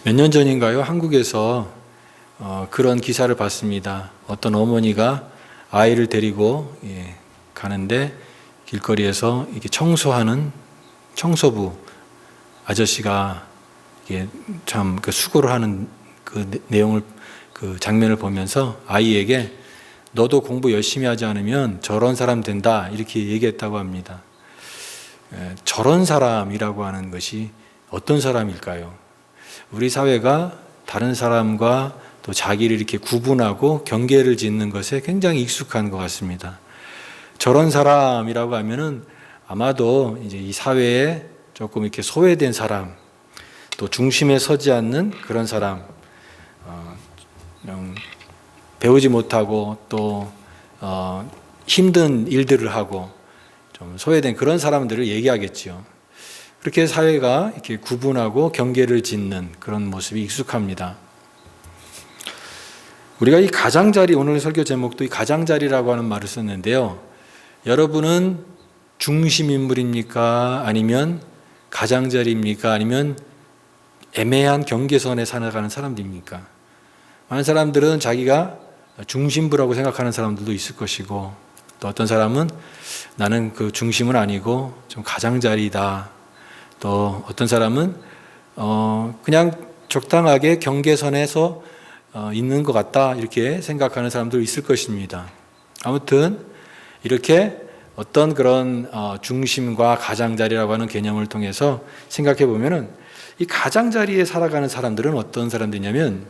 몇 년 전인가요? 한국에서 그런 기사를 봤습니다. 어떤 어머니가 아이를 데리고 가는데 길거리에서 이렇게 청소하는 청소부 아저씨가 이게 참 수고를 하는 그 내용을 그 장면을 보면서 아이에게 너도 공부 열심히 하지 않으면 저런 사람 된다 이렇게 얘기했다고 합니다. 저런 사람이라고 하는 것이 어떤 사람일까요? 우리 사회가 다른 사람과 또 자기를 이렇게 구분하고 경계를 짓는 것에 굉장히 익숙한 것 같습니다. 저런 사람이라고 하면은 아마도 이제 이 사회에 조금 이렇게 소외된 사람, 또 중심에 서지 않는 그런 사람, 배우지 못하고 또 힘든 일들을 하고 좀 소외된 그런 사람들을 얘기하겠지요. 그렇게 사회가 이렇게 구분하고 경계를 짓는 그런 모습이 익숙합니다. 우리가 이 가장자리, 오늘 설교 제목도 이 가장자리라고 하는 말을 썼는데요. 여러분은 중심인물입니까? 아니면 가장자리입니까? 아니면 애매한 경계선에 살아가는 사람들입니까? 많은 사람들은 자기가 중심부라고 생각하는 사람들도 있을 것이고, 또 어떤 사람은 나는 그 중심은 아니고 좀 가장자리다. 또 어떤 사람은 그냥 적당하게 경계선에서 있는 것 같다 이렇게 생각하는 사람도 있을 것입니다. 아무튼 이렇게 어떤 그런 중심과 가장자리라고 하는 개념을 통해서 생각해 보면은 이 가장자리에 살아가는 사람들은 어떤 사람들이냐면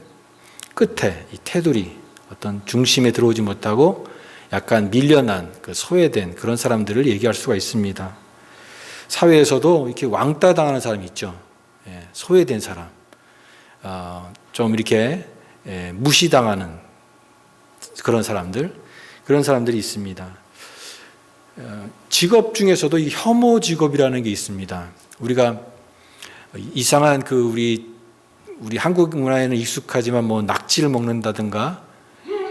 끝에 이 테두리 어떤 중심에 들어오지 못하고 약간 밀려난 그 소외된 그런 사람들을 얘기할 수가 있습니다. 사회에서도 이렇게 왕따 당하는 사람이 있죠. 소외된 사람, 좀 이렇게 무시당하는 그런 사람들이 있습니다. 직업 중에서도 이 혐오 직업이라는 게 있습니다. 우리가 이상한 우리 한국 문화에는 익숙하지만 뭐 낙지를 먹는다든가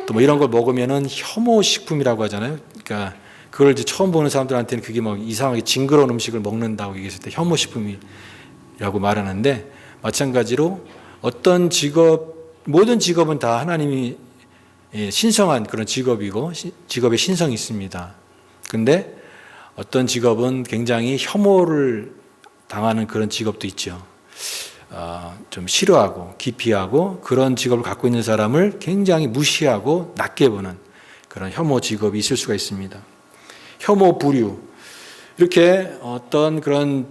또 뭐 이런 걸 먹으면은 혐오 식품이라고 하잖아요. 그러니까 그걸 이제 처음 보는 사람들한테는 그게 뭐 이상하게 징그러운 음식을 먹는다고 얘기했을 때 혐오 식품이라고 말하는데, 마찬가지로 어떤 모든 직업은 다 하나님이 신성한 그런 직업이고 직업의 신성이 있습니다. 근데 어떤 직업은 굉장히 혐오를 당하는 그런 직업도 있죠. 좀 싫어하고 기피하고 그런 직업을 갖고 있는 사람을 굉장히 무시하고 낮게 보는 그런 혐오 직업이 있을 수가 있습니다. 혐오 부류, 이렇게 어떤 그런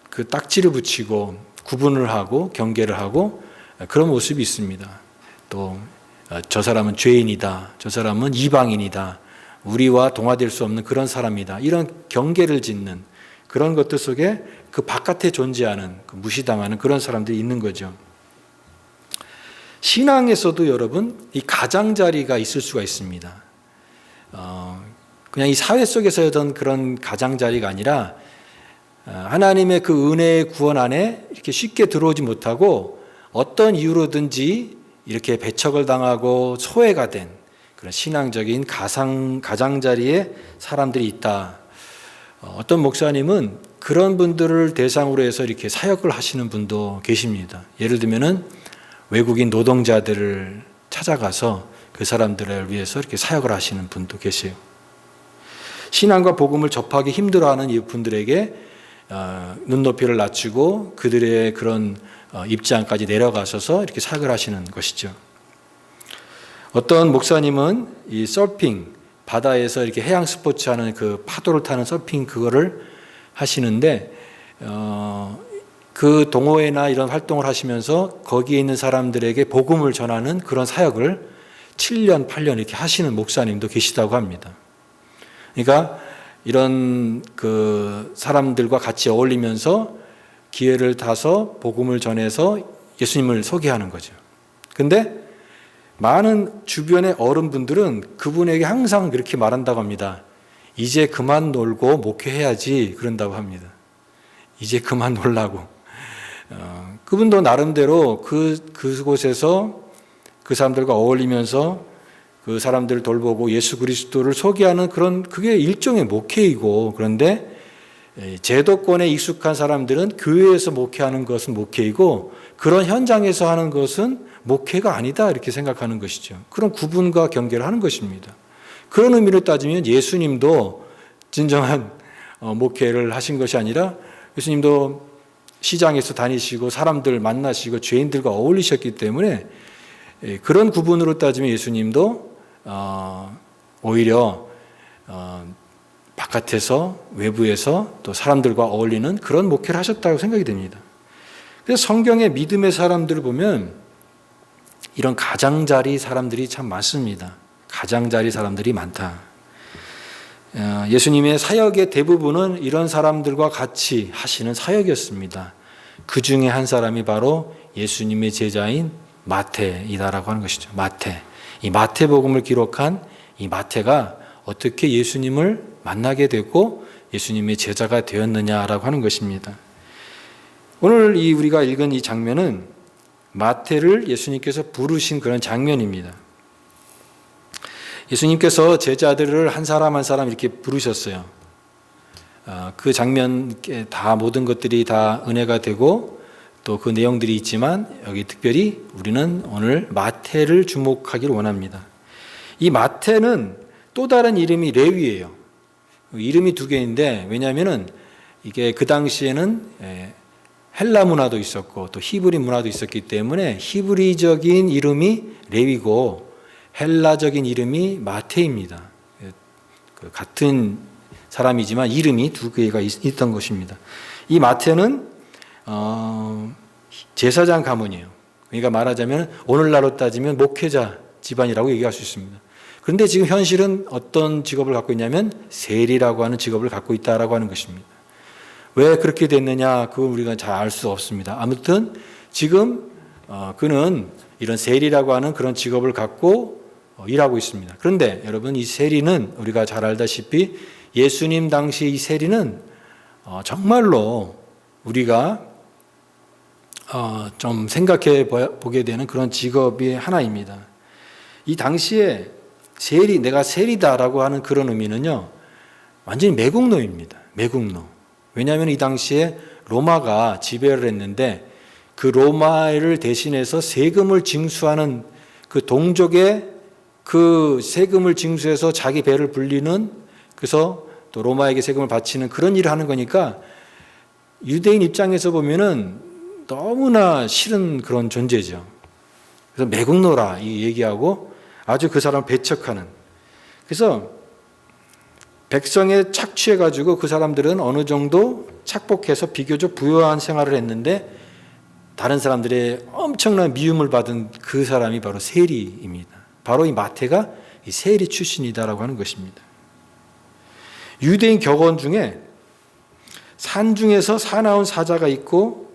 그 딱지를 붙이고 구분을 하고 경계를 하고 그런 모습이 있습니다. 또 저 사람은 죄인이다, 저 사람은 이방인이다, 우리와 동화될 수 없는 그런 사람이다, 이런 경계를 짓는 그런 것들 속에 그 바깥에 존재하는 무시당하는 그런 사람들이 있는 거죠. 신앙에서도 여러분 이 가장자리가 있을 수가 있습니다. 그냥 이 사회 속에서 던 그런 가장자리가 아니라 하나님의 그 은혜의 구원 안에 이렇게 쉽게 들어오지 못하고 어떤 이유로든지 이렇게 배척을 당하고 소외가 된 그런 신앙적인 가장자리에 사람들이 있다. 어떤 목사님은 그런 분들을 대상으로 해서 이렇게 사역을 하시는 분도 계십니다. 예를 들면은 외국인 노동자들을 찾아가서 그 사람들을 위해서 이렇게 사역을 하시는 분도 계세요. 신앙과 복음을 접하기 힘들어하는 이 분들에게 눈높이를 낮추고 그들의 그런 입장까지 내려가셔서 이렇게 사역을 하시는 것이죠. 어떤 목사님은 이 서핑, 바다에서 이렇게 해양 스포츠 하는 그 파도를 타는 서핑 그거를 하시는데 그 동호회나 이런 활동을 하시면서 거기에 있는 사람들에게 복음을 전하는 그런 사역을 7년, 8년 이렇게 하시는 목사님도 계시다고 합니다. 그러니까 이런 그 사람들과 같이 어울리면서 기회를 타서 복음을 전해서 예수님을 소개하는 거죠. 근데 많은 주변의 어른분들은 그분에게 항상 그렇게 말한다고 합니다. 이제 그만 놀고 목회해야지 그런다고 합니다. 이제 그만 놀라고. 그분도 나름대로 그곳에서 그 사람들과 어울리면서 그 사람들을 돌보고 예수 그리스도를 소개하는 그게 일종의 목회이고, 그런데 제도권에 익숙한 사람들은 교회에서 목회하는 것은 목회이고 그런 현장에서 하는 것은 목회가 아니다 이렇게 생각하는 것이죠. 그런 구분과 경계를 하는 것입니다. 그런 의미로 따지면 예수님도 진정한 목회를 하신 것이 아니라 예수님도 시장에서 다니시고 사람들 만나시고 죄인들과 어울리셨기 때문에 그런 구분으로 따지면 예수님도 오히려 바깥에서 외부에서 또 사람들과 어울리는 그런 목회를 하셨다고 생각이 됩니다. 그래서 성경의 믿음의 사람들을 보면 이런 가장자리 사람들이 참 많습니다. 가장자리 사람들이 많다. 예수님의 사역의 대부분은 이런 사람들과 같이 하시는 사역이었습니다. 그 중에 한 사람이 바로 예수님의 제자인 마태이다라고 하는 것이죠. 마태. 이 마태복음을 기록한 이 마태가 어떻게 예수님을 만나게 되고 예수님의 제자가 되었느냐라고 하는 것입니다. 오늘 우리가 읽은 이 장면은 마태를 예수님께서 부르신 그런 장면입니다. 예수님께서 제자들을 한 사람 한 사람 이렇게 부르셨어요. 그 장면 다 모든 것들이 다 은혜가 되고 또 그 내용들이 있지만 여기 특별히 우리는 오늘 마태를 주목하기를 원합니다. 이 마태는 또 다른 이름이 레위예요. 이름이 두 개인데 왜냐하면은 이게 그 당시에는 헬라 문화도 있었고 또 히브리 문화도 있었기 때문에 히브리적인 이름이 레위고 헬라적인 이름이 마태입니다. 같은 사람이지만 이름이 두 개가 있던 것입니다. 이 마태는 제사장 가문이에요. 그러니까 말하자면 오늘날로 따지면 목회자 집안이라고 얘기할 수 있습니다. 그런데 지금 현실은 어떤 직업을 갖고 있냐면 세리라고 하는 직업을 갖고 있다라고 하는 것입니다. 왜 그렇게 됐느냐 그건 우리가 잘 알 수 없습니다. 아무튼 지금 그는 이런 세리라고 하는 그런 직업을 갖고 일하고 있습니다. 그런데 여러분 이 세리는 우리가 잘 알다시피 예수님 당시 이 세리는 정말로 우리가 좀 생각해 보게 되는 그런 직업이 하나입니다. 이 당시에 세리, 내가 세리다라고 하는 그런 의미는요, 완전히 매국노입니다. 매국노. 왜냐하면 이 당시에 로마가 지배를 했는데 그 로마를 대신해서 세금을 징수하는 그 동족의 그 세금을 징수해서 자기 배를 불리는 그래서 또 로마에게 세금을 바치는 그런 일을 하는 거니까 유대인 입장에서 보면은 너무나 싫은 그런 존재죠. 그래서 매국노라 이 얘기하고 아주 그 사람을 배척하는. 그래서 백성에 착취해가지고 그 사람들은 어느 정도 착복해서 비교적 부유한 생활을 했는데 다른 사람들의 엄청난 미움을 받은 그 사람이 바로 세리입니다. 바로 이 마태가 이 세리 출신이다라고 하는 것입니다. 유대인 격언 중에 산중에서 사나운 사자가 있고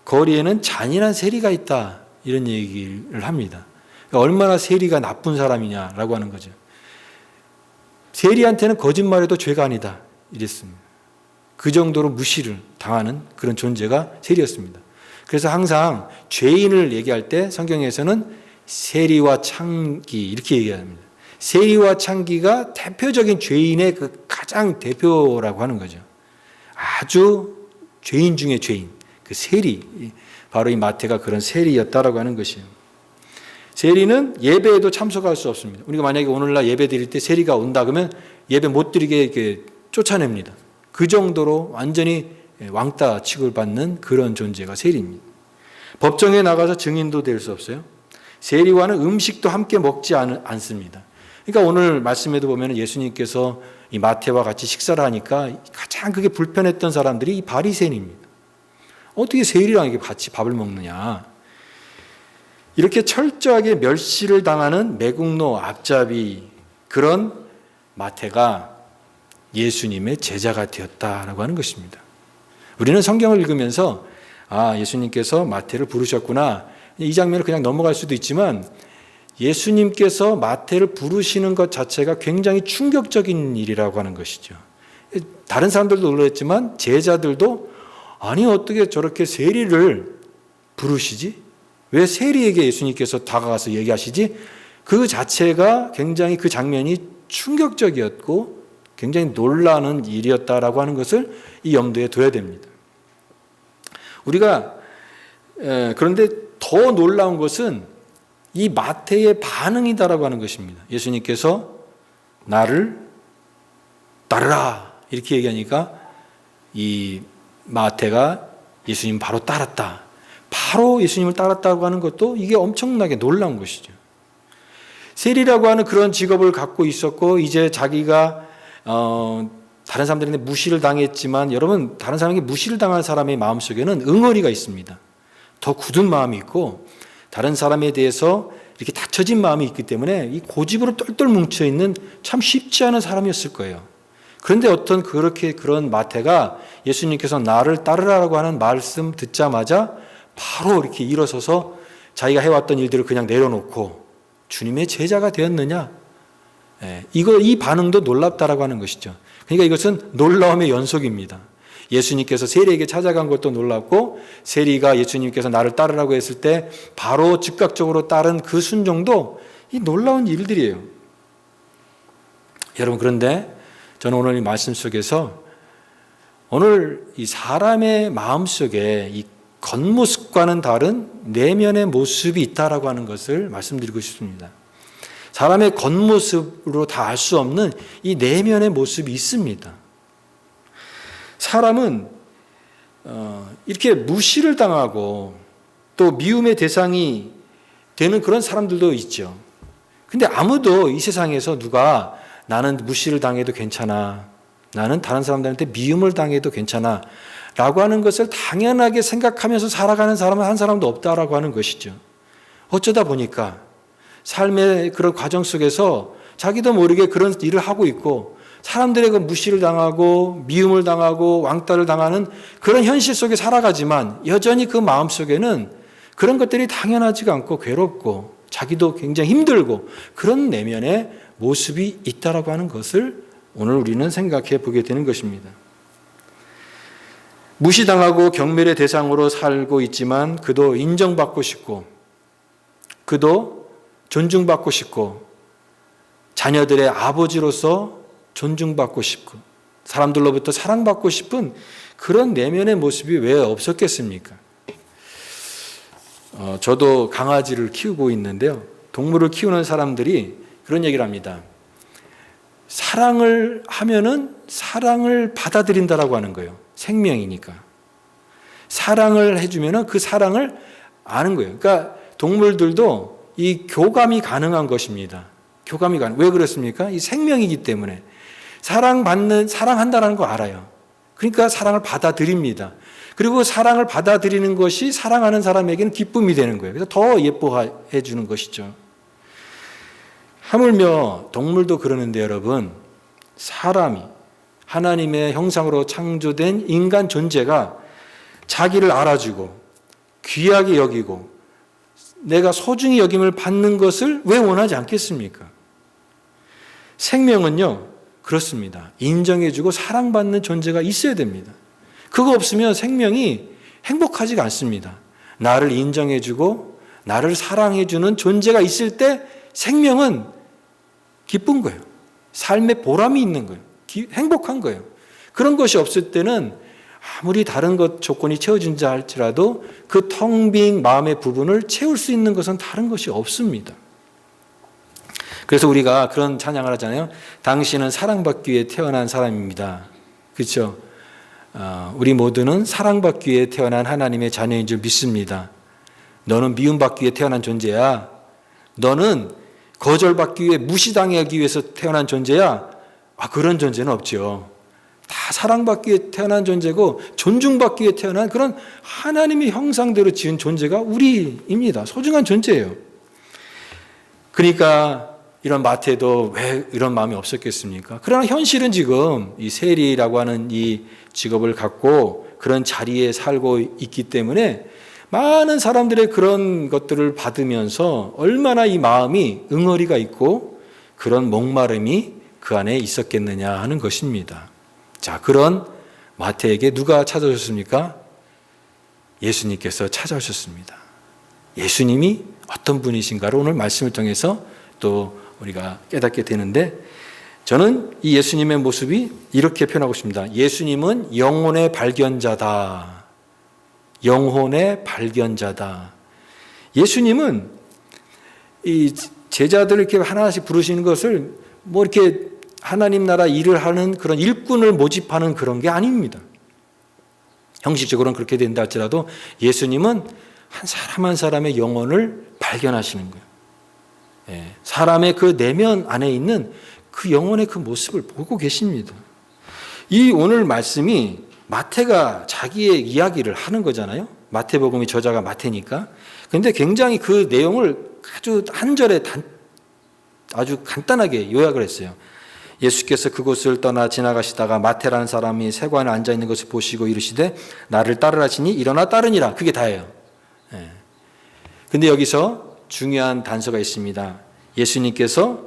거리에는 잔인한 세리가 있다 이런 얘기를 합니다. 얼마나 세리가 나쁜 사람이냐라고 하는 거죠. 세리한테는 거짓말해도 죄가 아니다 이랬습니다. 그 정도로 무시를 당하는 그런 존재가 세리였습니다. 그래서 항상 죄인을 얘기할 때 성경에서는 세리와 창기 이렇게 얘기합니다. 세리와 창기가 대표적인 죄인의 그 가장 대표라고 하는 거죠. 아주 죄인 중에 죄인, 그 세리, 바로 이 마태가 그런 세리였다라고 하는 것이에요. 세리는 예배에도 참석할 수 없습니다. 우리가 만약에 오늘날 예배 드릴 때 세리가 온다 그러면 예배 못 드리게 이렇게 쫓아냅니다. 그 정도로 완전히 왕따 취급을 받는 그런 존재가 세리입니다. 법정에 나가서 증인도 될 수 없어요. 세리와는 음식도 함께 먹지 않습니다. 그러니까 오늘 말씀에도 보면 예수님께서 이 마태와 같이 식사를 하니까 가장 그게 불편했던 사람들이 이 바리새인입니다. 어떻게 세리랑 이렇게 같이 밥을 먹느냐. 이렇게 철저하게 멸시를 당하는 매국노 앞잡이 그런 마태가 예수님의 제자가 되었다라고 하는 것입니다. 우리는 성경을 읽으면서 예수님께서 마태를 부르셨구나. 이 장면을 그냥 넘어갈 수도 있지만 예수님께서 마태를 부르시는 것 자체가 굉장히 충격적인 일이라고 하는 것이죠. 다른 사람들도 놀랐지만 제자들도 아니 어떻게 저렇게 세리를 부르시지? 왜 세리에게 예수님께서 다가가서 얘기하시지? 그 자체가 굉장히 그 장면이 충격적이었고 굉장히 놀라는 일이었다라고 하는 것을 이 염두에 둬야 됩니다. 우리가 그런데 더 놀라운 것은 이 마태의 반응이다라고 하는 것입니다. 예수님께서 나를 따르라 이렇게 얘기하니까 이 마태가 예수님 바로 따랐다. 바로 예수님을 따랐다고 하는 것도 이게 엄청나게 놀라운 것이죠. 세리라고 하는 그런 직업을 갖고 있었고 이제 자기가 다른 사람들한테 무시를 당했지만 여러분 다른 사람에게 무시를 당한 사람의 마음속에는 응어리가 있습니다. 더 굳은 마음이 있고 다른 사람에 대해서 이렇게 닫혀진 마음이 있기 때문에 이 고집으로 똘똘 뭉쳐있는 참 쉽지 않은 사람이었을 거예요. 그런데 그런 마태가 예수님께서 나를 따르라고 하는 말씀 듣자마자 바로 이렇게 일어서서 자기가 해왔던 일들을 그냥 내려놓고 주님의 제자가 되었느냐? 이 반응도 놀랍다라고 하는 것이죠. 그러니까 이것은 놀라움의 연속입니다. 예수님께서 세리에게 찾아간 것도 놀랍고 세리가 예수님께서 나를 따르라고 했을 때 바로 즉각적으로 따른 그 순종도 이 놀라운 일들이에요. 여러분 그런데 저는 오늘 이 말씀 속에서 오늘 이 사람의 마음속에 이 겉모습과는 다른 내면의 모습이 있다라고 하는 것을 말씀드리고 싶습니다. 사람의 겉모습으로 다 알 수 없는 이 내면의 모습이 있습니다. 사람은 이렇게 무시를 당하고 또 미움의 대상이 되는 그런 사람들도 있죠. 근데 아무도 이 세상에서 누가 나는 무시를 당해도 괜찮아, 나는 다른 사람들한테 미움을 당해도 괜찮아 라고 하는 것을 당연하게 생각하면서 살아가는 사람은 한 사람도 없다라고 하는 것이죠. 어쩌다 보니까 삶의 그런 과정 속에서 자기도 모르게 그런 일을 하고 있고 사람들에게 무시를 당하고 미움을 당하고 왕따를 당하는 그런 현실 속에 살아가지만 여전히 그 마음속에는 그런 것들이 당연하지가 않고 괴롭고 자기도 굉장히 힘들고 그런 내면의 모습이 있다라고 하는 것을 오늘 우리는 생각해 보게 되는 것입니다. 무시당하고 경멸의 대상으로 살고 있지만 그도 인정받고 싶고 그도 존중받고 싶고 자녀들의 아버지로서 존중받고 싶고 사람들로부터 사랑받고 싶은 그런 내면의 모습이 왜 없었겠습니까? 저도 강아지를 키우고 있는데요. 동물을 키우는 사람들이 그런 얘기를 합니다. 사랑을 하면은 사랑을 받아들인다라고 하는 거예요. 생명이니까. 사랑을 해주면은 그 사랑을 아는 거예요. 그러니까 동물들도 이 교감이 가능한 것입니다. 교감이 가능. 왜 그렇습니까? 이 생명이기 때문에. 사랑한다는 거 알아요. 그러니까 사랑을 받아들입니다. 그리고 사랑을 받아들이는 것이 사랑하는 사람에게는 기쁨이 되는 거예요. 그래서 더 예뻐해 주는 것이죠. 하물며 동물도 그러는데 여러분, 사람이 하나님의 형상으로 창조된 인간 존재가 자기를 알아주고 귀하게 여기고 내가 소중히 여김을 받는 것을 왜 원하지 않겠습니까? 생명은요, 그렇습니다. 인정해주고 사랑받는 존재가 있어야 됩니다. 그거 없으면 생명이 행복하지가 않습니다. 나를 인정해주고 나를 사랑해주는 존재가 있을 때 생명은 기쁜 거예요. 삶의 보람이 있는 거예요. 행복한 거예요. 그런 것이 없을 때는 아무리 다른 것 조건이 채워진다 할지라도 그 텅 빈 마음의 부분을 채울 수 있는 것은 다른 것이 없습니다. 그래서 우리가 그런 찬양을 하잖아요. 당신은 사랑받기 위해 태어난 사람입니다. 그렇죠? 우리 모두는 사랑받기 위해 태어난 하나님의 자녀인 줄 믿습니다. 너는 미움받기 위해 태어난 존재야. 너는 거절받기 위해 무시당하기 위해서 태어난 존재야. 그런 존재는 없죠. 다 사랑받기 위해 태어난 존재고 존중받기 위해 태어난 그런 하나님의 형상대로 지은 존재가 우리입니다. 소중한 존재예요. 그러니까 이런 마태도 왜 이런 마음이 없었겠습니까? 그러나 현실은 지금 이 세리라고 하는 이 직업을 갖고 그런 자리에 살고 있기 때문에 많은 사람들의 그런 것들을 받으면서 얼마나 이 마음이 응어리가 있고 그런 목마름이 그 안에 있었겠느냐 하는 것입니다. 자, 그런 마태에게 누가 찾아오셨습니까? 예수님께서 찾아오셨습니다. 예수님이 어떤 분이신가를 오늘 말씀을 통해서 또 우리가 깨닫게 되는데 저는 이 예수님의 모습이 이렇게 표현하고 싶습니다. 예수님은 영혼의 발견자다. 영혼의 발견자다. 예수님은 이 제자들을 이렇게 하나씩 부르시는 것을 뭐 이렇게 하나님 나라 일을 하는 그런 일꾼을 모집하는 그런 게 아닙니다. 형식적으로는 그렇게 된다 할지라도 예수님은 한 사람 한 사람의 영혼을 발견하시는 거예요. 사람의 그 내면 안에 있는 그 영혼의 그 모습을 보고 계십니다. 이 오늘 말씀이 마태가 자기의 이야기를 하는 거잖아요. 마태복음의 저자가 마태니까. 그런데 굉장히 그 내용을 아주 한 절에 아주 간단하게 요약을 했어요. 예수께서 그곳을 떠나 지나가시다가 마태라는 사람이 세관에 앉아 있는 것을 보시고 이르시되 나를 따르라 하시니 일어나 따르니라. 그게 다예요. 근데 여기서 중요한 단서가 있습니다. 예수님께서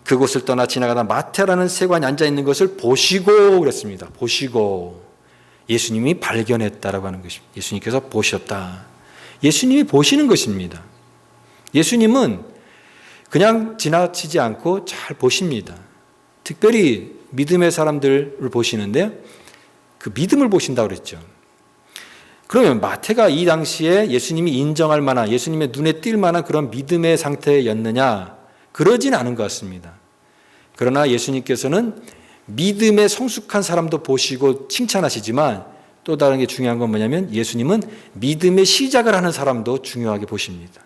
그곳을 떠나 지나가다 마태라는 세관이 앉아 있는 것을 보시고 그랬습니다. 보시고. 예수님이 발견했다라고 하는 것입니다. 예수님께서 보셨다. 예수님이 보시는 것입니다. 예수님은 그냥 지나치지 않고 잘 보십니다. 특별히 믿음의 사람들을 보시는데 그 믿음을 보신다고 그랬죠. 그러면 마태가 이 당시에 예수님이 인정할 만한, 예수님의 눈에 띌 만한 그런 믿음의 상태였느냐? 그러진 않은 것 같습니다. 그러나 예수님께서는 믿음에 성숙한 사람도 보시고 칭찬하시지만 또 다른 게 중요한 건 뭐냐면 예수님은 믿음의 시작을 하는 사람도 중요하게 보십니다.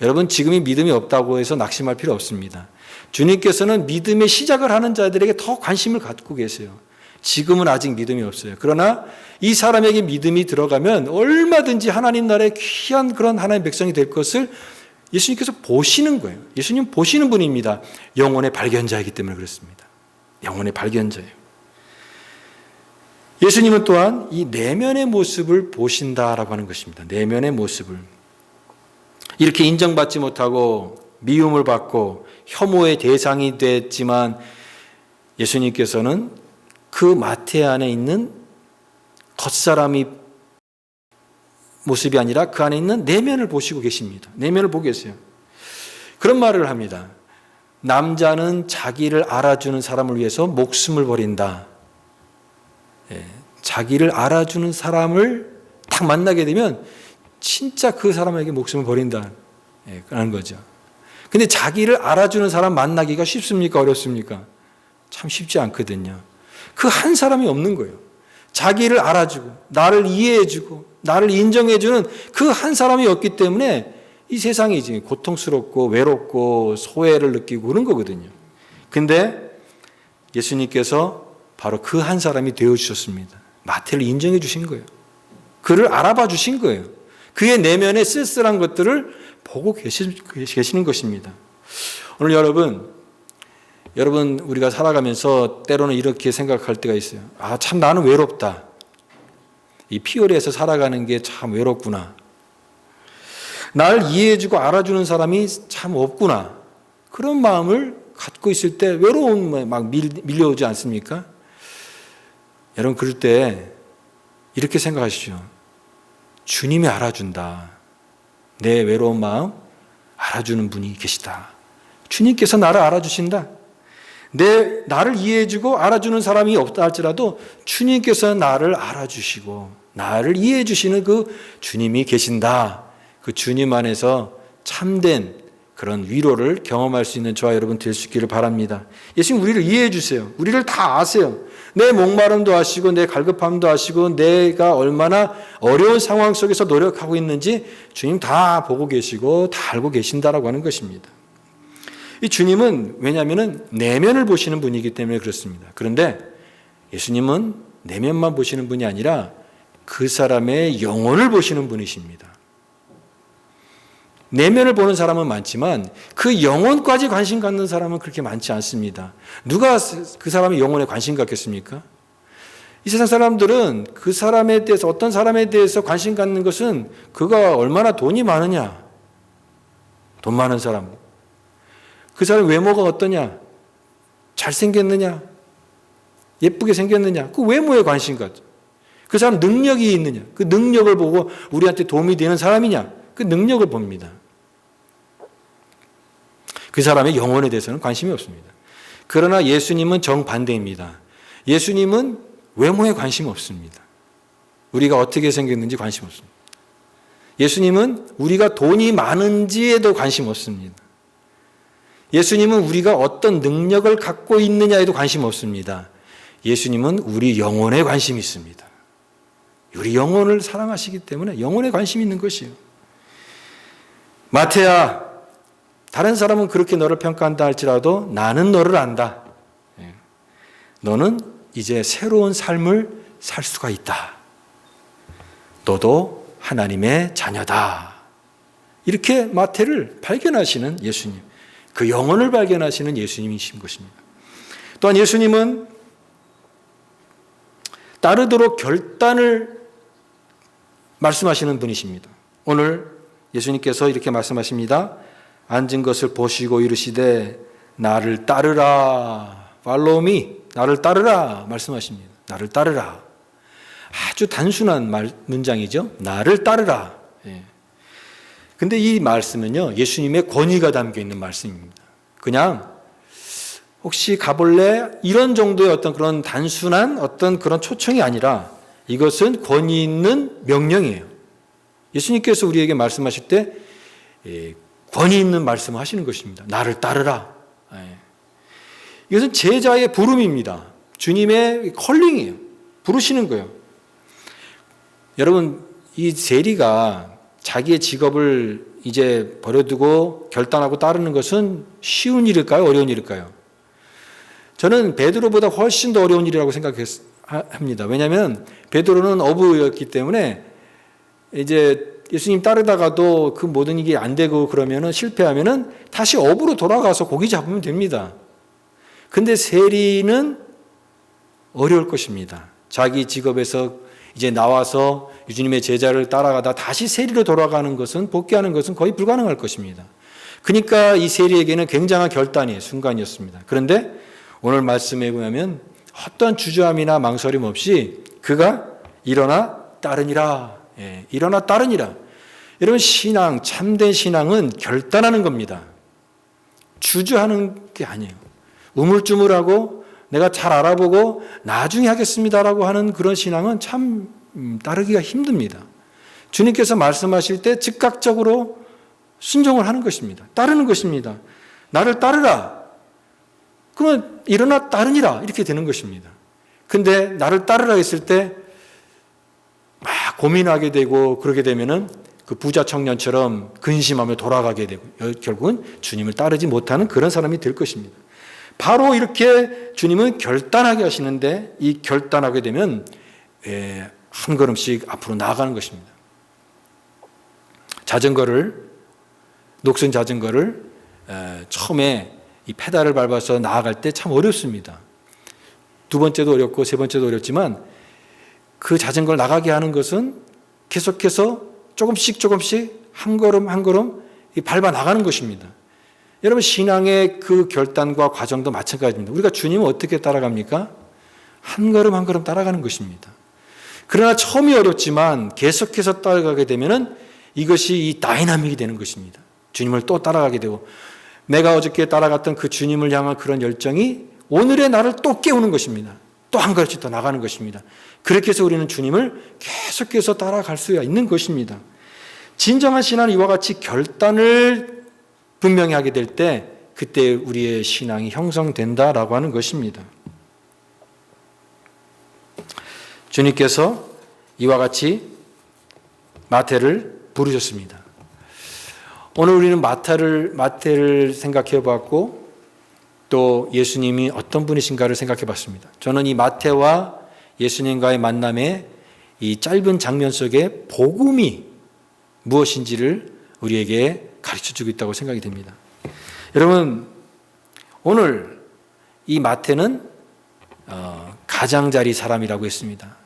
여러분, 지금이 믿음이 없다고 해서 낙심할 필요 없습니다. 주님께서는 믿음의 시작을 하는 자들에게 더 관심을 갖고 계세요. 지금은 아직 믿음이 없어요. 그러나 이 사람에게 믿음이 들어가면 얼마든지 하나님 나라의 귀한 그런 하나님의 백성이 될 것을 예수님께서 보시는 거예요. 예수님 보시는 분입니다. 영혼의 발견자이기 때문에 그렇습니다. 영혼의 발견자예요. 예수님은 또한 이 내면의 모습을 보신다라고 하는 것입니다. 내면의 모습을. 이렇게 인정받지 못하고 미움을 받고 혐오의 대상이 됐지만 예수님께서는 그 마태 안에 있는 겉사람이 모습이 아니라 그 안에 있는 내면을 보시고 계십니다. 내면을 보고 계세요. 그런 말을 합니다. 남자는 자기를 알아주는 사람을 위해서 목숨을 버린다. 자기를 알아주는 사람을 딱 만나게 되면 진짜 그 사람에게 목숨을 버린다. 그런 거죠. 근데 자기를 알아주는 사람 만나기가 쉽습니까? 어렵습니까? 참 쉽지 않거든요. 그 한 사람이 없는 거예요. 자기를 알아주고 나를 이해해주고 나를 인정해주는 그 한 사람이 없기 때문에 이 세상이 이제 고통스럽고 외롭고 소외를 느끼고 그런 거거든요. 근데 예수님께서 바로 그 한 사람이 되어주셨습니다. 마태를 인정해 주신 거예요. 그를 알아봐 주신 거예요. 그의 내면의 쓸쓸한 것들을 보고 계시는 것입니다. 오늘 여러분 우리가 살아가면서 때로는 이렇게 생각할 때가 있어요. 아, 참 나는 외롭다. 이 피오리에서 살아가는 게 참 외롭구나. 나를 이해해주고 알아주는 사람이 참 없구나. 그런 마음을 갖고 있을 때 외로움에 막 밀려오지 않습니까? 여러분 그럴 때 이렇게 생각하시죠. 주님이 알아준다. 내 외로운 마음 알아주는 분이 계시다. 주님께서 나를 알아주신다. 나를 이해해주고 알아주는 사람이 없다 할지라도 주님께서 나를 알아주시고 나를 이해해주시는 그 주님이 계신다. 그 주님 안에서 참된 그런 위로를 경험할 수 있는 저와 여러분 될 수 있기를 바랍니다. 예수님 우리를 이해해 주세요. 우리를 다 아세요. 내 목마름도 아시고 내 갈급함도 아시고 내가 얼마나 어려운 상황 속에서 노력하고 있는지 주님 다 보고 계시고 다 알고 계신다라고 하는 것입니다. 이 주님은 왜냐하면 내면을 보시는 분이기 때문에 그렇습니다. 그런데 예수님은 내면만 보시는 분이 아니라 그 사람의 영혼을 보시는 분이십니다. 내면을 보는 사람은 많지만 그 영혼까지 관심 갖는 사람은 그렇게 많지 않습니다. 누가 그 사람의 영혼에 관심 갖겠습니까? 이 세상 사람들은 그 사람에 대해서 어떤 사람에 대해서 관심 갖는 것은 그가 얼마나 돈이 많으냐, 돈 많은 사람, 그 사람 외모가 어떠냐, 잘생겼느냐, 예쁘게 생겼느냐, 그 외모에 관심 갖죠. 그 사람 능력이 있느냐, 그 능력을 보고 우리한테 도움이 되는 사람이냐, 그 능력을 봅니다. 그 사람의 영혼에 대해서는 관심이 없습니다. 그러나 예수님은 정반대입니다. 예수님은 외모에 관심 없습니다. 우리가 어떻게 생겼는지 관심 없습니다. 예수님은 우리가 돈이 많은지에도 관심 없습니다. 예수님은 우리가 어떤 능력을 갖고 있느냐에도 관심 없습니다. 예수님은 우리 영혼에 관심이 있습니다. 우리 영혼을 사랑하시기 때문에 영혼에 관심이 있는 것이에요. 마태야, 다른 사람은 그렇게 너를 평가한다 할지라도 나는 너를 안다. 너는 이제 새로운 삶을 살 수가 있다. 너도 하나님의 자녀다. 이렇게 마태를 발견하시는 예수님, 그 영혼을 발견하시는 예수님이신 것입니다. 또한 예수님은 따르도록 결단을 말씀하시는 분이십니다. 오늘 예수님께서 이렇게 말씀하십니다. 앉은 것을 보시고 이르시되 나를 따르라. Follow me. 나를 따르라 말씀하십니다. 나를 따르라. 아주 단순한 문장이죠. 나를 따르라. 근데 이 말씀은요, 예수님의 권위가 담겨 있는 말씀입니다. 그냥 혹시 가볼래? 이런 정도의 어떤 그런 단순한 어떤 그런 초청이 아니라 이것은 권위 있는 명령이에요. 예수님께서 우리에게 말씀하실 때 권위 있는 말씀을 하시는 것입니다. 나를 따르라. 이것은 제자의 부름입니다. 주님의 컬링이에요. 부르시는 거예요. 여러분, 이 세리가 자기의 직업을 이제 버려두고 결단하고 따르는 것은 쉬운 일일까요? 어려운 일일까요? 저는 베드로보다 훨씬 더 어려운 일이라고 생각합니다. 왜냐하면 베드로는 어부였기 때문에 이제 예수님 따르다가도 그 모든 일이 안 되고 그러면은 실패하면은 다시 어부로 돌아가서 고기 잡으면 됩니다. 근데 세리는 어려울 것입니다. 자기 직업에서 이제 나와서 예수님의 제자를 따라가다 다시 세리로 돌아가는 것은, 복귀하는 것은 거의 불가능할 것입니다. 그러니까 이 세리에게는 굉장한 결단의 순간이었습니다. 그런데 오늘 말씀에 보면 어떤 주저함이나 망설임 없이 그가 일어나 따르니라. 일어나 따르니라. 여러분, 신앙, 참된 신앙은 결단하는 겁니다. 주저하는 게 아니에요. 우물쭈물하고 내가 잘 알아보고 나중에 하겠습니다라고 하는 그런 신앙은 참 따르기가 힘듭니다. 주님께서 말씀하실 때 즉각적으로 순종을 하는 것입니다. 따르는 것입니다. 나를 따르라. 그러면 일어나 따르니라 이렇게 되는 것입니다. 근데 나를 따르라 했을 때 막 고민하게 되고 그러게 되면은 그 부자 청년처럼 근심하며 돌아가게 되고 결국은 주님을 따르지 못하는 그런 사람이 될 것입니다. 바로 이렇게 주님은 결단하게 하시는데 이 결단하게 되면 한 걸음씩 앞으로 나아가는 것입니다. 녹슨 자전거를 처음에 이 페달을 밟아서 나아갈 때 참 어렵습니다. 두 번째도 어렵고 세 번째도 어렵지만 그 자전거를 나가게 하는 것은 계속해서 조금씩 한 걸음 한 걸음 밟아 나가는 것입니다. 여러분, 신앙의 그 결단과 과정도 마찬가지입니다. 우리가 주님을 어떻게 따라갑니까? 한 걸음 한 걸음 따라가는 것입니다. 그러나 처음이 어렵지만 계속해서 따라가게 되면은 이것이 이 다이나믹이 되는 것입니다. 주님을 또 따라가게 되고 내가 어저께 따라갔던 그 주님을 향한 그런 열정이 오늘의 나를 또 깨우는 것입니다. 또 한 걸음씩 더 나가는 것입니다. 그렇게 해서 우리는 주님을 계속해서 따라갈 수가 있는 것입니다. 진정한 신앙은 이와 같이 결단을 분명히 하게 될 때 그때 우리의 신앙이 형성된다라고 하는 것입니다. 주님께서 이와 같이 마태를 부르셨습니다. 오늘 우리는 마태를 생각해 봤고 또 예수님이 어떤 분이신가를 생각해 봤습니다. 저는 이 마태와 예수님과의 만남의 이 짧은 장면 속에 복음이 무엇인지를 우리에게 가르쳐주고 있다고 생각이 됩니다. 여러분, 오늘 이 마태는 가장자리 사람이라고 했습니다.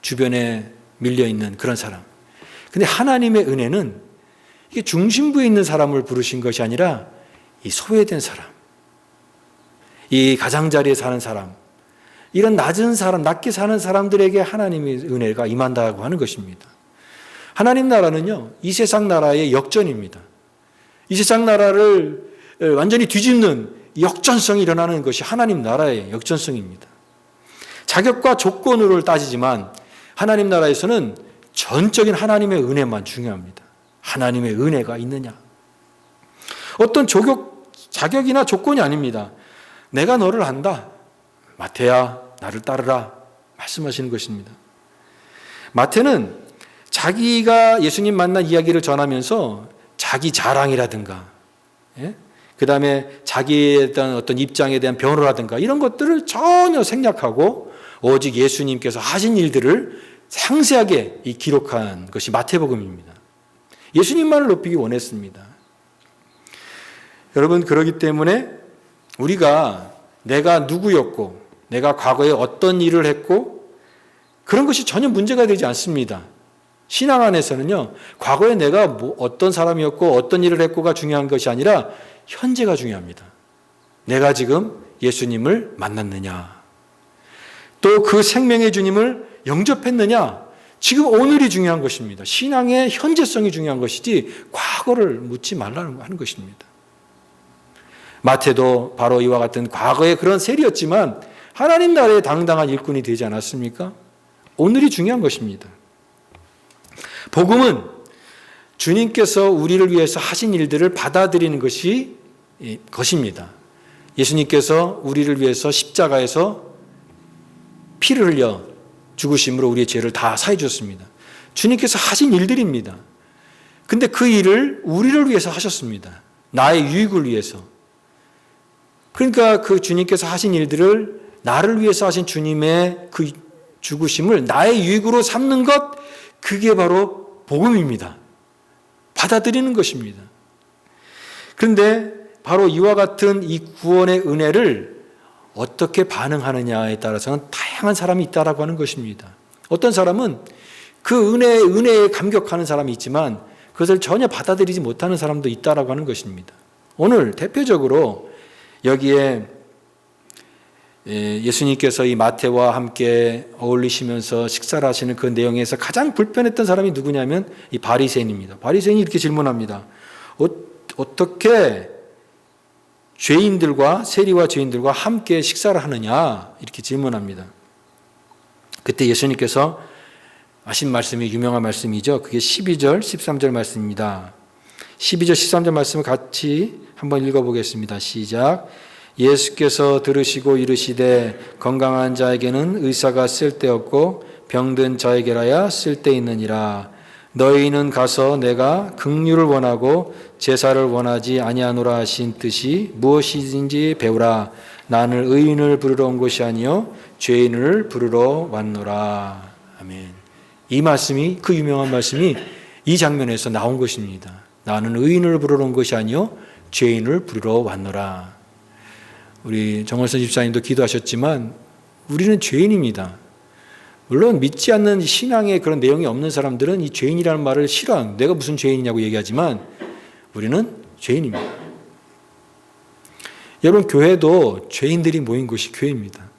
주변에 밀려있는 그런 사람. 근데 하나님의 은혜는 이게 중심부에 있는 사람을 부르신 것이 아니라 이 소외된 사람, 이 가장자리에 사는 사람, 이런 낮은 사람, 낮게 사는 사람들에게 하나님의 은혜가 임한다고 하는 것입니다. 하나님 나라는요, 이 세상 나라의 역전입니다. 이 세상 나라를 완전히 뒤집는 역전성이 일어나는 것이 하나님 나라의 역전성입니다. 자격과 조건으로 따지지만 하나님 나라에서는 전적인 하나님의 은혜만 중요합니다. 하나님의 은혜가 있느냐. 어떤 자격이나 조건이 아닙니다. 내가 너를 안다. 마태야, 나를 따르라. 말씀하시는 것입니다. 마태는 자기가 예수님 만난 이야기를 전하면서 자기 자랑이라든가, 그 다음에 자기에 대한 어떤 입장에 대한 변호라든가 이런 것들을 전혀 생략하고 오직 예수님께서 하신 일들을 상세하게 기록한 것이 마태복음입니다. 예수님만을 높이기 원했습니다. 여러분, 그렇기 때문에 우리가 내가 누구였고 내가 과거에 어떤 일을 했고 그런 것이 전혀 문제가 되지 않습니다. 신앙 안에서는요, 과거에 내가 어떤 사람이었고 어떤 일을 했고가 중요한 것이 아니라 현재가 중요합니다. 내가 지금 예수님을 만났느냐, 또 그 생명의 주님을 영접했느냐, 지금 오늘이 중요한 것입니다. 신앙의 현재성이 중요한 것이지 과거를 묻지 말라는 하는 것입니다. 마태도 바로 이와 같은 과거의 그런 세리였지만 하나님 나라의 당당한 일꾼이 되지 않았습니까? 오늘이 중요한 것입니다. 복음은 주님께서 우리를 위해서 하신 일들을 받아들이는 것입니다. 예수님께서 우리를 위해서 십자가에서 피를 흘려 죽으심으로 우리의 죄를 다 사해 주셨습니다. 주님께서 하신 일들입니다. 근데 그 일을 우리를 위해서 하셨습니다. 나의 유익을 위해서. 그러니까 그 주님께서 하신 일들을 나를 위해서 하신 주님의 그 죽으심을 나의 유익으로 삼는 것, 그게 바로 복음입니다. 받아들이는 것입니다. 그런데 바로 이와 같은 이 구원의 은혜를 어떻게 반응하느냐에 따라서는 다양한 사람이 있다라고 하는 것입니다. 어떤 사람은 그 은혜에 감격하는 사람이 있지만 그것을 전혀 받아들이지 못하는 사람도 있다라고 하는 것입니다. 오늘 대표적으로 여기에 예수님께서 이 마태와 함께 어울리시면서 식사를 하시는 그 내용에서 가장 불편했던 사람이 누구냐면 이 바리새인입니다. 바리새인이 이렇게 질문합니다. 어떻게 죄인들과 세리와 죄인들과 함께 식사를 하느냐, 이렇게 질문합니다. 그때 예수님께서 하신 말씀이 유명한 말씀이죠. 그게 12절, 13절 말씀입니다. 12절, 13절 말씀을 같이 한번 읽어보겠습니다. 시작. 예수께서 들으시고 이르시되 건강한 자에게는 의사가 쓸데없고 병든 자에게라야 쓸데있느니라. 너희는 가서 내가 긍휼을 원하고 제사를 원하지 아니하노라 하신 뜻이 무엇이든지 배우라. 나는 의인을 부르러 온 것이 아니요 죄인을 부르러 왔노라. 아멘. 이 말씀이, 그 유명한 말씀이 이 장면에서 나온 것입니다. 나는 의인을 부르러 온 것이 아니요 죄인을 부르러 왔노라. 우리 정월선 집사님도 기도하셨지만 우리는 죄인입니다. 물론 믿지 않는 신앙의 그런 내용이 없는 사람들은 이 죄인이라는 말을 싫어합니다. 내가 무슨 죄인이냐고 얘기하지만 우리는 죄인입니다. 여러분, 교회도 죄인들이 모인 곳이 교회입니다.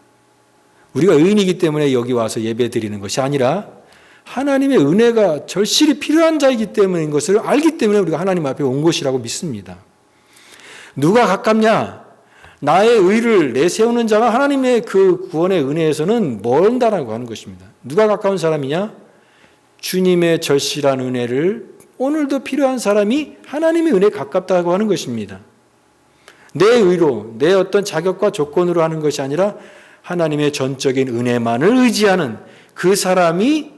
우리가 의인이기 때문에 여기 와서 예배 드리는 것이 아니라 하나님의 은혜가 절실히 필요한 자이기 때문인 것을 알기 때문에 우리가 하나님 앞에 온 것이라고 믿습니다. 누가 가깝냐? 나의 의를 내세우는 자가 하나님의 그 구원의 은혜에서는 멀다라고 하는 것입니다. 누가 가까운 사람이냐? 주님의 절실한 은혜를 오늘도 필요한 사람이 하나님의 은혜에 가깝다고 하는 것입니다. 내 의로, 내 어떤 자격과 조건으로 하는 것이 아니라 하나님의 전적인 은혜만을 의지하는 그 사람이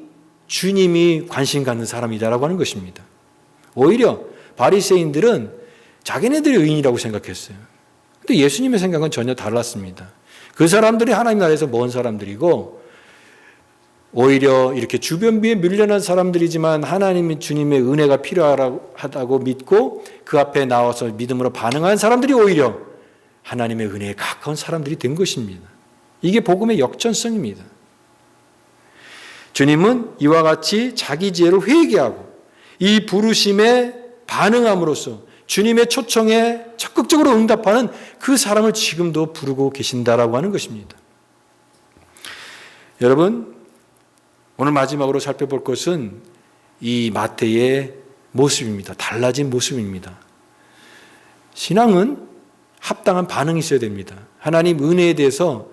주님이 관심 갖는 사람이다라고 하는 것입니다. 오히려 바리새인들은 자기네들이 의인이라고 생각했어요. 근데 예수님의 생각은 전혀 달랐습니다. 그 사람들이 하나님 나라에서 먼 사람들이고 오히려 이렇게 주변비에 밀려난 사람들이지만 하나님의 주님의 은혜가 필요하다고 믿고 그 앞에 나와서 믿음으로 반응한 사람들이 오히려 하나님의 은혜에 가까운 사람들이 된 것입니다. 이게 복음의 역전성입니다. 주님은 이와 같이 자기 지혜를 회개하고 이 부르심에 반응함으로써 주님의 초청에 적극적으로 응답하는 그 사람을 지금도 부르고 계신다라고 하는 것입니다. 여러분, 오늘 마지막으로 살펴볼 것은 이 마태의 모습입니다. 달라진 모습입니다. 신앙은 합당한 반응이 있어야 됩니다. 하나님 은혜에 대해서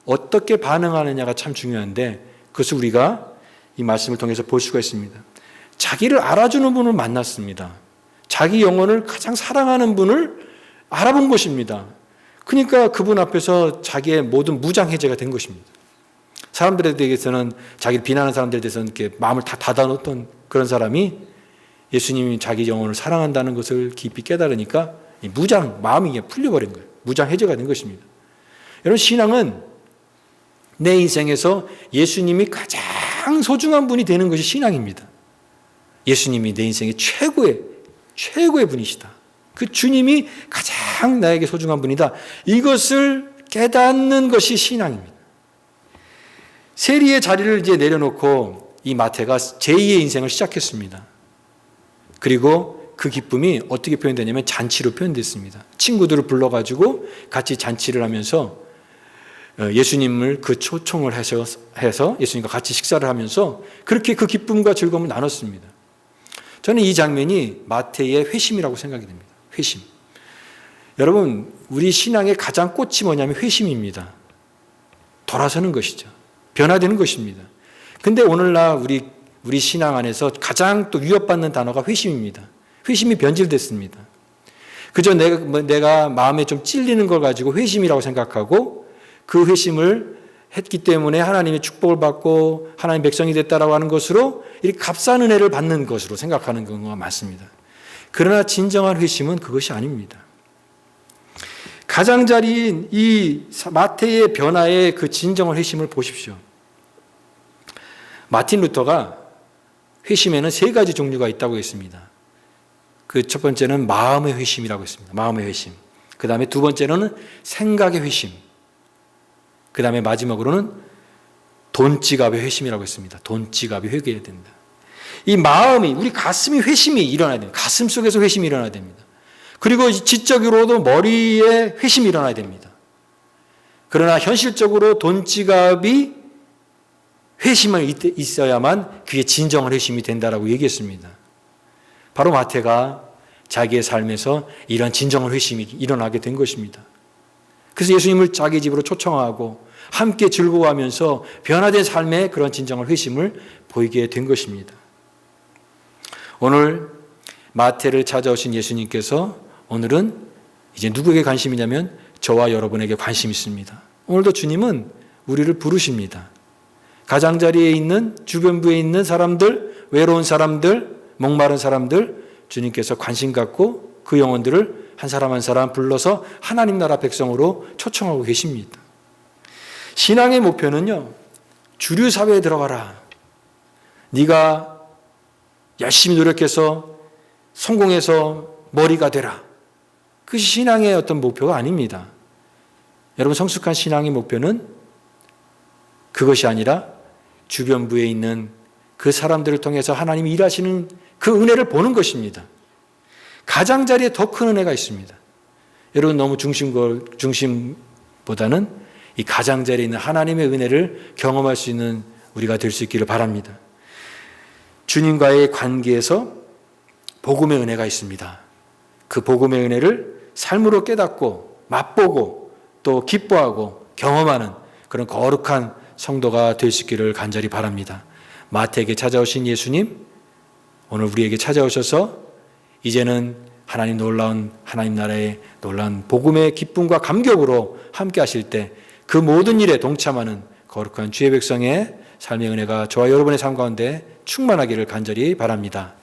어떻게 반응하느냐가 참 중요한데 그것을 우리가 이 말씀을 통해서 볼 수가 있습니다. 자기를 알아주는 분을 만났습니다. 자기 영혼을 가장 사랑하는 분을 알아본 것입니다. 그러니까 그분 앞에서 자기의 모든 무장해제가 된 것입니다. 사람들에 대해서는 자기를 비난하는 사람들에 대해서는 이렇게 마음을 다 닫아놓던 그런 사람이 예수님이 자기 영혼을 사랑한다는 것을 깊이 깨달으니까 마음이 풀려버린 거예요. 무장해제가 된 것입니다. 여러분, 신앙은 내 인생에서 예수님이 가장 소중한 분이 되는 것이 신앙입니다. 예수님이 내 인생의 최고의 분이시다. 그 주님이 가장 나에게 소중한 분이다. 이것을 깨닫는 것이 신앙입니다. 세리의 자리를 이제 내려놓고 이 마태가 제2의 인생을 시작했습니다. 그리고 그 기쁨이 어떻게 표현되냐면 잔치로 표현됐습니다. 친구들을 불러가지고 같이 잔치를 하면서 예수님을 그 초청을 해서 예수님과 같이 식사를 하면서 그렇게 그 기쁨과 즐거움을 나눴습니다. 저는 이 장면이 마태의 회심이라고 생각이 됩니다. 회심. 여러분, 우리 신앙의 가장 꽃이 뭐냐면 회심입니다. 돌아서는 것이죠. 변화되는 것입니다. 근데 오늘날 우리 신앙 안에서 가장 또 위협받는 단어가 회심입니다. 회심이 변질됐습니다. 그저 내가 마음에 좀 찔리는 걸 가지고 회심이라고 생각하고 그 회심을 했기 때문에 하나님의 축복을 받고 하나님 백성이 됐다라고 하는 것으로 이렇게 값싼 은혜를 받는 것으로 생각하는 경우가 많습니다. 그러나 진정한 회심은 그것이 아닙니다. 가장자리인 이 마태의 변화의 그 진정한 회심을 보십시오. 마틴 루터가 회심에는 3가지 종류가 있다고 했습니다. 그 첫 번째는 마음의 회심이라고 했습니다. 마음의 회심. 그 다음에 두 번째는 생각의 회심. 그 다음에 마지막으로는 돈지갑의 회심이라고 했습니다. 돈지갑이 회개해야 된다. 이 마음이, 우리 가슴이 회심이 일어나야 됩니다. 가슴 속에서 회심이 일어나야 됩니다. 그리고 지적으로도 머리에 회심이 일어나야 됩니다. 그러나 현실적으로 돈지갑이 회심이 있어야만 그게 진정한 회심이 된다라고 얘기했습니다. 바로 마태가 자기의 삶에서 이런 진정한 회심이 일어나게 된 것입니다. 그래서 예수님을 자기 집으로 초청하고 함께 즐거워하면서 변화된 삶의 그런 진정한 회심을 보이게 된 것입니다. 오늘 마태를 찾아오신 예수님께서 오늘은 이제 누구에게 관심이냐면 저와 여러분에게 관심이 있습니다. 오늘도 주님은 우리를 부르십니다. 가장자리에 있는, 주변부에 있는 사람들, 외로운 사람들, 목마른 사람들, 주님께서 관심 갖고 그 영혼들을 한 사람 한 사람 불러서 하나님 나라 백성으로 초청하고 계십니다. 신앙의 목표는요, 주류 사회에 들어가라. 네가 열심히 노력해서 성공해서 머리가 되라. 그것이 신앙의 어떤 목표가 아닙니다. 여러분, 성숙한 신앙의 목표는 그것이 아니라 주변부에 있는 그 사람들을 통해서 하나님이 일하시는 그 은혜를 보는 것입니다. 가장자리에 더 큰 은혜가 있습니다. 여러분, 너무 중심보다는 이 가장자리에 있는 하나님의 은혜를 경험할 수 있는 우리가 될 수 있기를 바랍니다. 주님과의 관계에서 복음의 은혜가 있습니다. 그 복음의 은혜를 삶으로 깨닫고 맛보고 또 기뻐하고 경험하는 그런 거룩한 성도가 될 수 있기를 간절히 바랍니다. 마태에게 찾아오신 예수님, 오늘 우리에게 찾아오셔서 이제는 하나님 놀라운 하나님 나라의 놀라운 복음의 기쁨과 감격으로 함께 하실 때 그 모든 일에 동참하는 거룩한 주의 백성의 삶의 은혜가 저와 여러분의 삶 가운데 충만하기를 간절히 바랍니다.